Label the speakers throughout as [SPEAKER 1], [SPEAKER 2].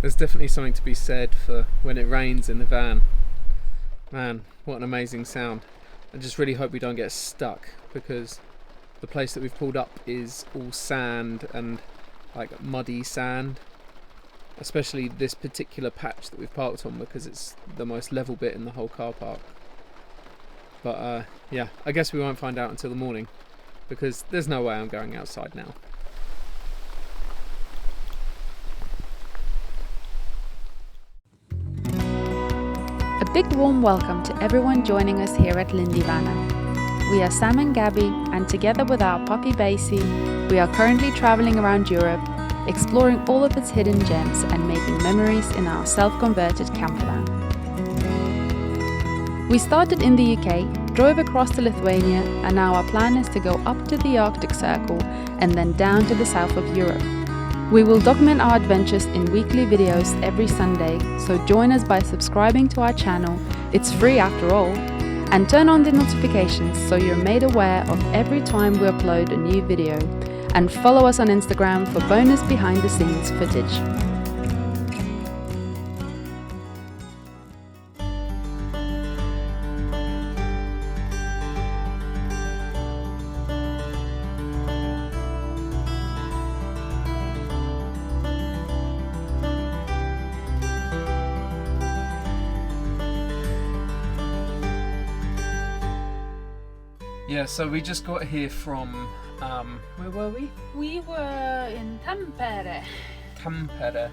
[SPEAKER 1] There's definitely something to be said for when it rains in the van. Man, what an amazing sound. I just really hope we don't get stuck, because the place that we've pulled up is all sand and like muddy sand, especially this particular patch that we've parked on, because it's the most level bit in the whole car park. But yeah, I guess we won't find out until the morning, because there's no way I'm going outside now.
[SPEAKER 2] A big warm welcome to everyone joining us here at Lindy Hop. We are Sam and Gabi, and together with our puppy Basie, we are currently traveling around Europe, exploring all of its hidden gems and making memories in our self-converted camper van. We started in the UK, drove across to Lithuania, and now our plan is to go up to the Arctic Circle and then down to the south of Europe. We will document our adventures in weekly videos every Sunday, so join us by subscribing to our channel, it's free after all, and turn on the notifications so you're made aware of every time we upload a new video, and follow us on Instagram for bonus behind the scenes footage.
[SPEAKER 1] Yeah, so we just got here from, where were we?
[SPEAKER 2] We were in Tampere.
[SPEAKER 1] Tampere,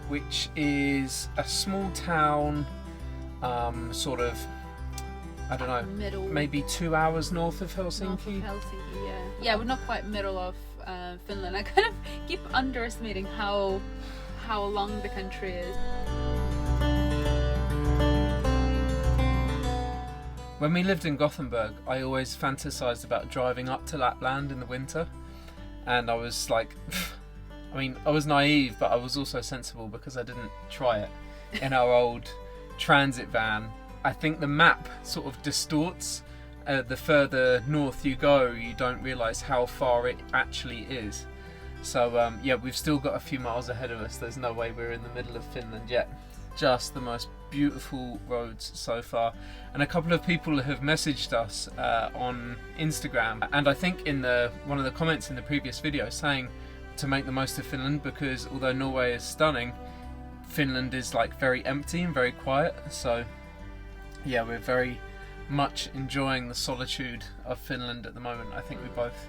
[SPEAKER 1] which is a small town, sort of, I don't know, maybe 2 hours north of Helsinki.
[SPEAKER 2] North of Helsinki, yeah. Yeah, we're not quite middle of Finland. I kind of keep underestimating how long the country is.
[SPEAKER 1] When we lived in Gothenburg, I always fantasized about driving up to Lapland in the winter, and I was like, I mean, I was naive, but I was also sensible because I didn't try it in our old transit van. I think the map sort of distorts. The further north you go, you don't realize how far it actually is. So yeah, we've still got a few miles ahead of us. There's no way we're in the middle of Finland yet. Just the most beautiful roads so far, and a couple of people have messaged us on Instagram, and I think in one of the comments in the previous video saying to make the most of Finland, because although Norway is stunning, Finland is like very empty and very quiet. So yeah, we're very much enjoying the solitude of Finland at the moment. I think we both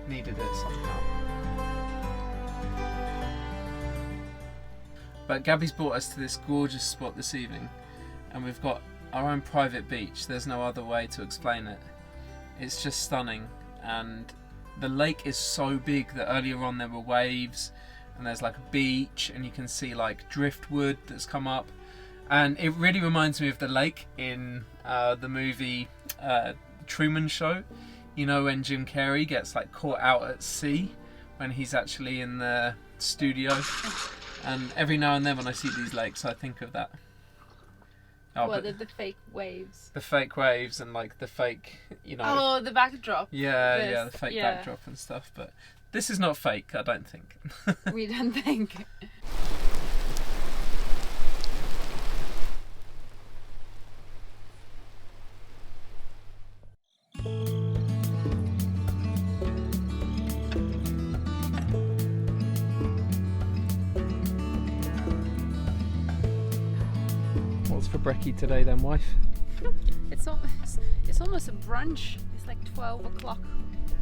[SPEAKER 1] needed it somehow. But Gabi's brought us to this gorgeous spot this evening, and we've got our own private beach. There's no other way to explain it. It's just stunning, and the lake is so big that earlier on there were waves, and there's like a beach, and you can see like driftwood that's come up, and it really reminds me of the lake in the movie Truman Show. You know, when Jim Carrey gets like caught out at sea when he's actually in the studio. And every now and then when I see these lakes, I think of that. Oh,
[SPEAKER 2] well, the fake waves.
[SPEAKER 1] The fake waves and like the fake, you know.
[SPEAKER 2] Oh, the backdrop.
[SPEAKER 1] Yeah, yeah, the fake backdrop and stuff. But this is not fake, I don't think.
[SPEAKER 2] We don't think.
[SPEAKER 1] For brekkie today then, wife?
[SPEAKER 2] It's almost a brunch. It's like 12 o'clock,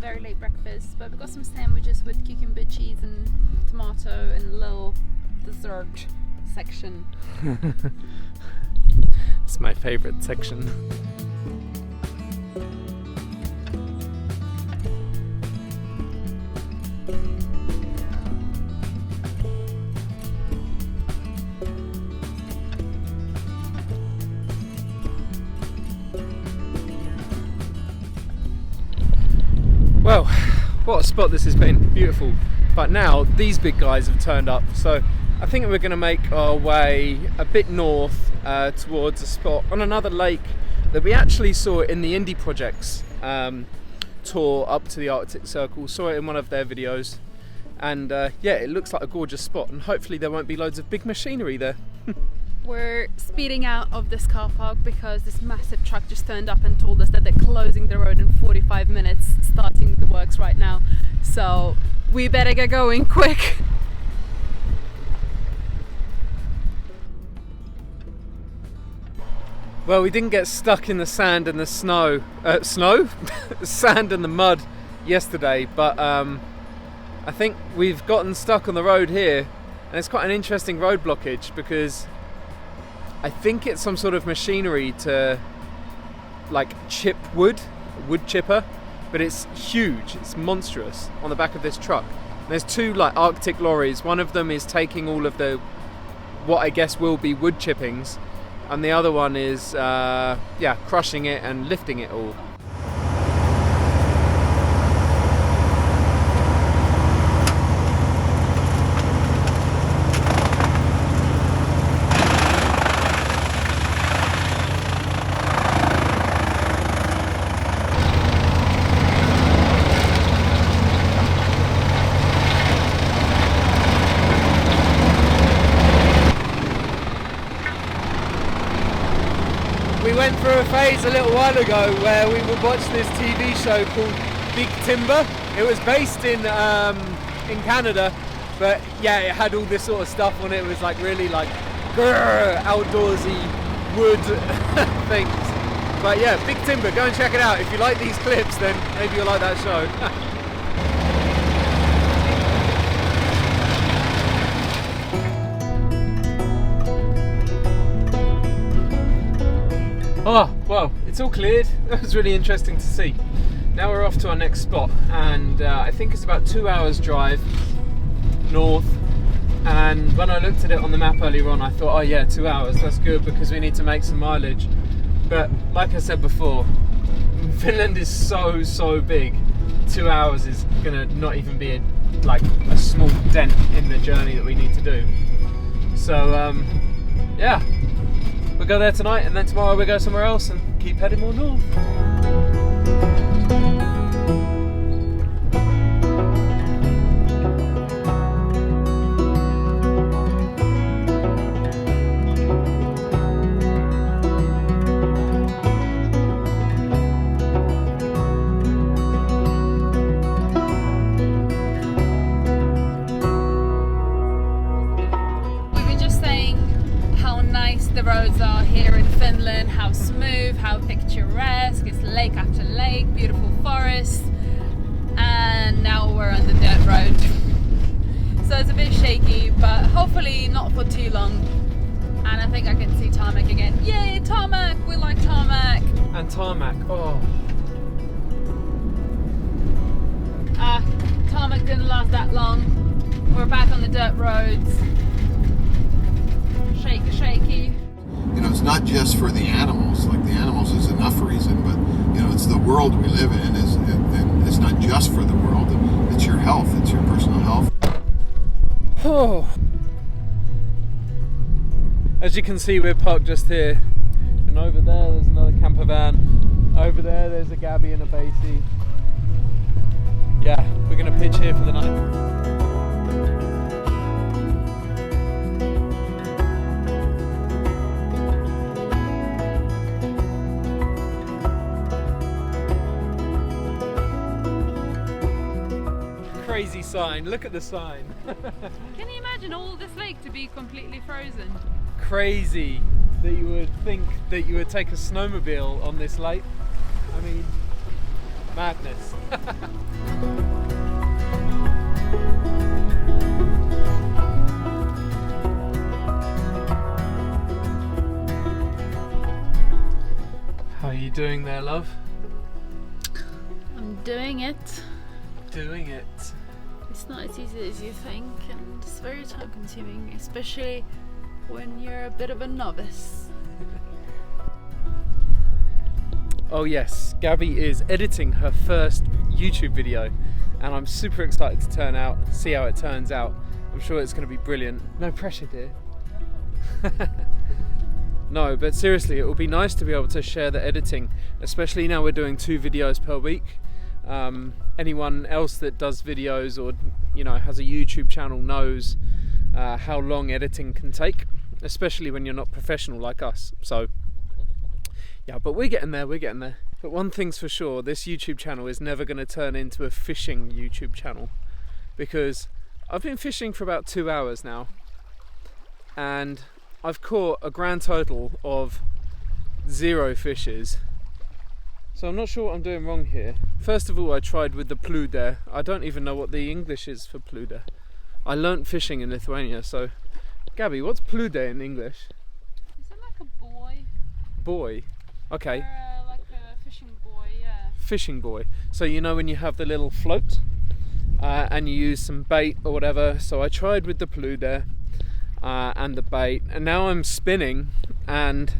[SPEAKER 2] very late breakfast, but we got some sandwiches with cucumber, cheese and tomato, and a little dessert section.
[SPEAKER 1] It's my favourite section. Well, what a spot this has been, beautiful. But now these big guys have turned up, so I think we're going to make our way a bit north towards a spot on another lake that we actually saw in the Indie Projects tour up to the Arctic Circle. Saw it in one of their videos. And yeah, it looks like a gorgeous spot, and hopefully there won't be loads of big machinery there.
[SPEAKER 2] We're speeding out of this car park because this massive truck just turned up and told us that they're closing the road in 45 minutes, starting the works right now. So we better get going quick.
[SPEAKER 1] Well, we didn't get stuck in the sand and the snow, sand and the mud yesterday, but I think we've gotten stuck on the road here, and it's quite an interesting road blockage because I think it's some sort of machinery to like chip wood chipper, but it's huge, it's monstrous on the back of this truck. And there's two like Arctic lorries. One of them is taking all of the what I guess will be wood chippings, and the other one is crushing it and lifting it all. We went through a phase a little while ago where we would watch this TV show called Big Timber. It was based in Canada, but yeah, it had all this sort of stuff on it. It was like really like outdoorsy wood things. But yeah, Big Timber, go and check it out. If you like these clips, then maybe you'll like that show. Oh, well, it's all cleared. That was really interesting to see. Now we're off to our next spot, and I think it's about 2 hours drive north. And when I looked at it on the map earlier on, I thought, oh yeah, 2 hours, that's good because we need to make some mileage. But like I said before, Finland is so big. 2 hours is gonna not even be a small dent in the journey that we need to do. So yeah. We'll go there tonight, and then tomorrow we'll go somewhere else and keep heading more north.
[SPEAKER 2] The roads are here in Finland, how smooth, how picturesque, it's lake after lake, beautiful forests, and now we're on the dirt road. So it's a bit shaky, but hopefully not for too long. And I think I can see tarmac again. Yay, tarmac! We like tarmac!
[SPEAKER 1] And tarmac, oh.
[SPEAKER 2] Tarmac didn't last that long. We're back on the dirt roads. Shaky.
[SPEAKER 3] You know, it's not just for the animals. Like, the animals is enough reason, but you know, it's the world we live in. And it's not just for the world. It's your health. It's your personal health.
[SPEAKER 1] Oh. As you can see, we're parked just here, and over there there's another camper van. Over there there's a Gabi and a Basie. Yeah, we're gonna pitch here for the night. Crazy sign, look at the sign.
[SPEAKER 2] Can you imagine all this lake to be completely frozen?
[SPEAKER 1] Crazy that you would think that you would take a snowmobile on this lake. I mean, madness. How are you doing there, love?
[SPEAKER 2] I'm doing it.
[SPEAKER 1] Doing it.
[SPEAKER 2] It's not as easy as you think, and it's very time consuming, especially when you're a bit of a novice.
[SPEAKER 1] Oh yes, Gabi is editing her first YouTube video, and I'm super excited to see how it turns out. I'm sure it's going to be brilliant. No pressure, dear. No, but seriously, it will be nice to be able to share the editing, especially now we're doing 2 videos per week. Anyone else that does videos or has a YouTube channel knows how long editing can take, especially when you're not professional like us. So yeah, but we're getting there. But one thing's for sure, this YouTube channel is never going to turn into a fishing YouTube channel, because I've been fishing for about 2 hours now and I've caught a grand total of 0 fishes. So I'm not sure what I'm doing wrong here. First of all, I tried with the pluder. I don't even know what the English is for pluder. I learnt fishing in Lithuania, so Gabi, what's pluder in English?
[SPEAKER 2] Is it like a boy?
[SPEAKER 1] Boy? Okay.
[SPEAKER 2] Or like a fishing boy, yeah.
[SPEAKER 1] Fishing boy. So when you have the little float and you use some bait or whatever. So I tried with the pluder and the bait, and now I'm spinning, and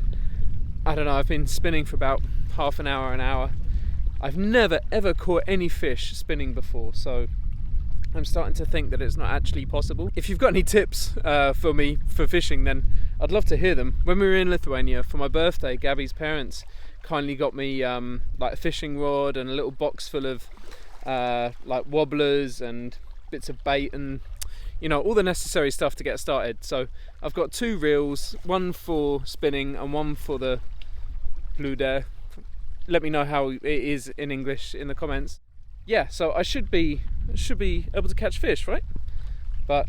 [SPEAKER 1] I don't know, I've been spinning for about half an hour. I've never ever caught any fish spinning before, so I'm starting to think that it's not actually possible. If you've got any tips for me for fishing, then I'd love to hear them. When we were in Lithuania for my birthday, Gabi's parents kindly got me like a fishing rod and a little box full of like wobblers and bits of bait and all the necessary stuff to get started. So I've got 2 reels, one for spinning and one for the pluder. Let me know how it is in English in the comments. Yeah, so I should be able to catch fish, right? But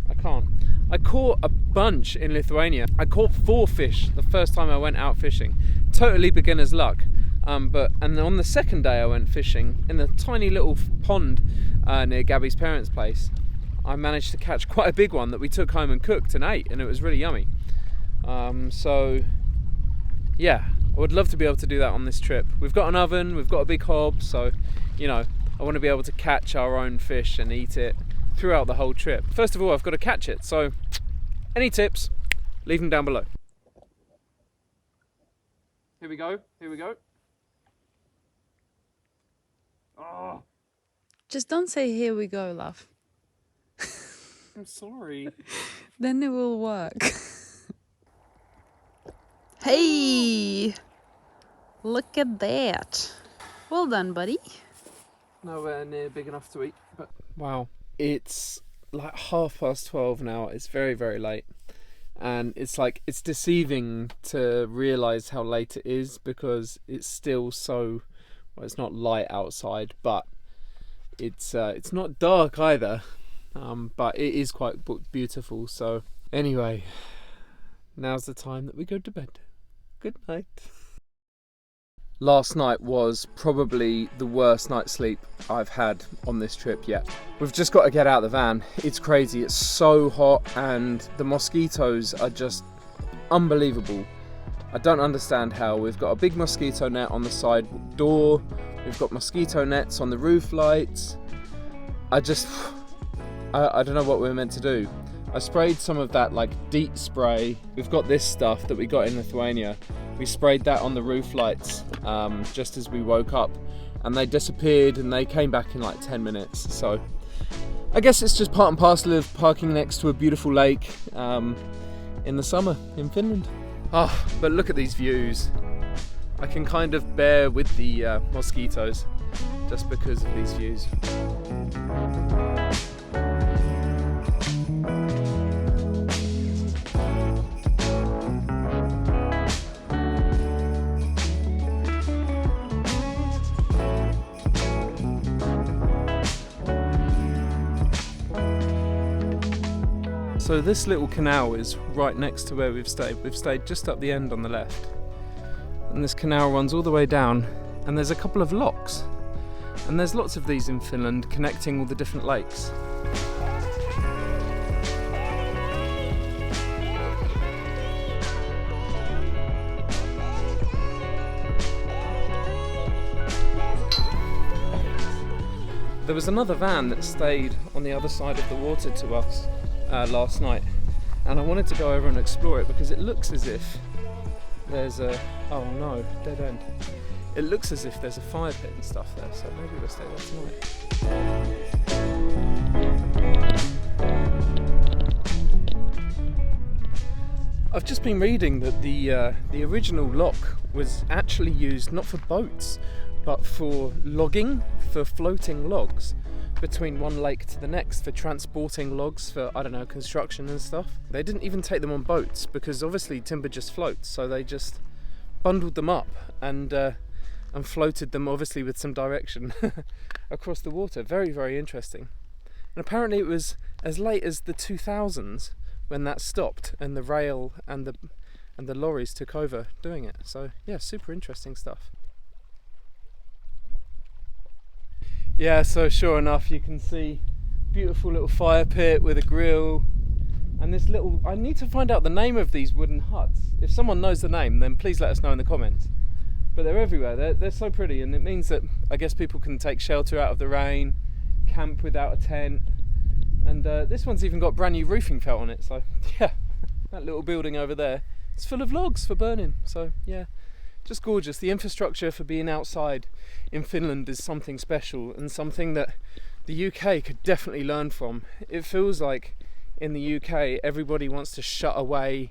[SPEAKER 1] I can't. I caught a bunch in Lithuania. I caught 4 fish the first time I went out fishing. Totally beginner's luck. And on the second day I went fishing in the tiny little pond near Gabi's parents' place. I managed to catch quite a big one that we took home and cooked and ate, and it was really yummy. So yeah, I would love to be able to do that on this trip. We've got an oven, we've got a big hob, so I want to be able to catch our own fish and eat it throughout the whole trip. First of all, I've got to catch it, so any tips, leave them down below. Here we go. Oh,
[SPEAKER 2] Just don't say here we go, love.
[SPEAKER 1] I'm sorry.
[SPEAKER 2] Then it will work. Hey! Look at that. Well done, buddy.
[SPEAKER 1] Nowhere near big enough to eat, but wow. It's like 12:30 now. It's very, very late. And it's deceiving to realise how late it is, because it's still so, well, it's not light outside, but it's not dark either. But it is quite beautiful. So anyway, now's the time that we go to bed. Good night. Last night was probably the worst night's sleep I've had on this trip yet. We've just got to get out of the van. It's crazy, it's so hot, and the mosquitoes are just unbelievable. I don't understand how. We've got a big mosquito net on the side door, we've got mosquito nets on the roof lights. I don't know what we're meant to do. I sprayed some of that like DEET spray. We've got this stuff that we got in Lithuania. We sprayed that on the roof lights just as we woke up, and they disappeared, and they came back in like 10 minutes. So I guess it's just part and parcel of parking next to a beautiful lake in the summer in Finland. But look at these views. I can kind of bear with the mosquitoes just because of these views. So this little canal is right next to where we've stayed. We've stayed just up the end on the left. And this canal runs all the way down, and there's a couple of locks. And there's lots of these in Finland connecting all the different lakes. There was another van that stayed on the other side of the water to us last night, and I wanted to go over and explore it because it looks as if there's a, oh no, dead end. It looks as if there's a fire pit and stuff there, so maybe we'll stay there tonight. I've just been reading that the original lock was actually used not for boats, but for logging, for floating logs between one lake to the next, for transporting logs for, I don't know, construction and stuff. They didn't even take them on boats because obviously timber just floats, so they just bundled them up and floated them, obviously with some direction, across the water. Very, very interesting. And apparently it was as late as the 2000s when that stopped and the rail and the lorries took over doing it. So yeah, super interesting stuff. Yeah, so sure enough, you can see beautiful little fire pit with a grill, and this little, I need to find out the name of these wooden huts. If someone knows the name, then please let us know in the comments. But they're everywhere, they're so pretty, and it means that I guess people can take shelter out of the rain, camp without a tent, and this one's even got brand new roofing felt on it, so yeah, that little building over there, it's full of logs for burning, so yeah. Just gorgeous. The infrastructure for being outside in Finland is something special and something that the UK could definitely learn from. It feels like in the UK everybody wants to shut away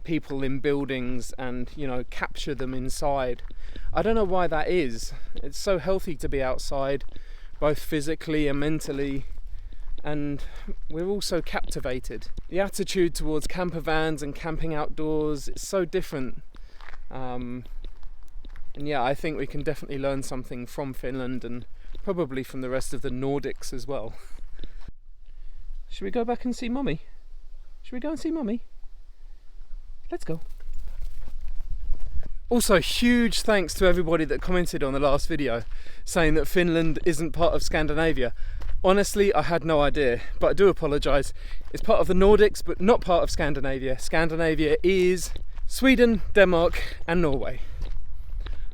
[SPEAKER 1] people in buildings and, you know, capture them inside. I don't know why that is. It's so healthy to be outside, both physically and mentally, and we're all so captivated. The attitude towards camper vans and camping outdoors is so different. And yeah, I think we can definitely learn something from Finland and probably from the rest of the Nordics as well. Should we go back and see Mummy? Should we go and see Mummy? Let's go. Also, huge thanks to everybody that commented on the last video saying that Finland isn't part of Scandinavia. Honestly, I had no idea, but I do apologise. It's part of the Nordics, but not part of Scandinavia. Scandinavia is Sweden, Denmark and Norway.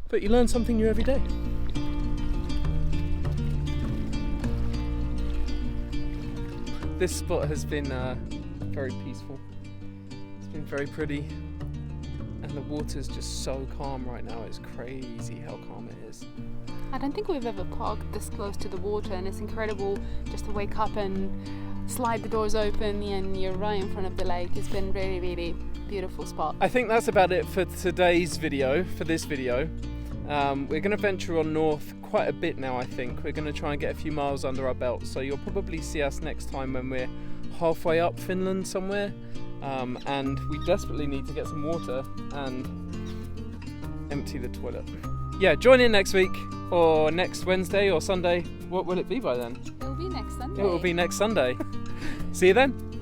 [SPEAKER 1] But you learn something new every day. This spot has been very peaceful. It's been very pretty, and the water's just so calm right now. It's crazy how calm it is.
[SPEAKER 2] I don't think we've ever parked this close to the water, and it's incredible just to wake up and slide the doors open and you're right in front of the lake. It's been really, really beautiful spot.
[SPEAKER 1] I think that's about it for today's video, for this video. We're going to venture on north quite a bit now, I think. We're going to try and get a few miles under our belt, so you'll probably see us next time when we're halfway up Finland somewhere, and we desperately need to get some water and empty the toilet. Yeah, join in next week or next Wednesday or Sunday. What will it be by then?
[SPEAKER 2] It will be next Sunday.
[SPEAKER 1] It will be next Sunday. See you then.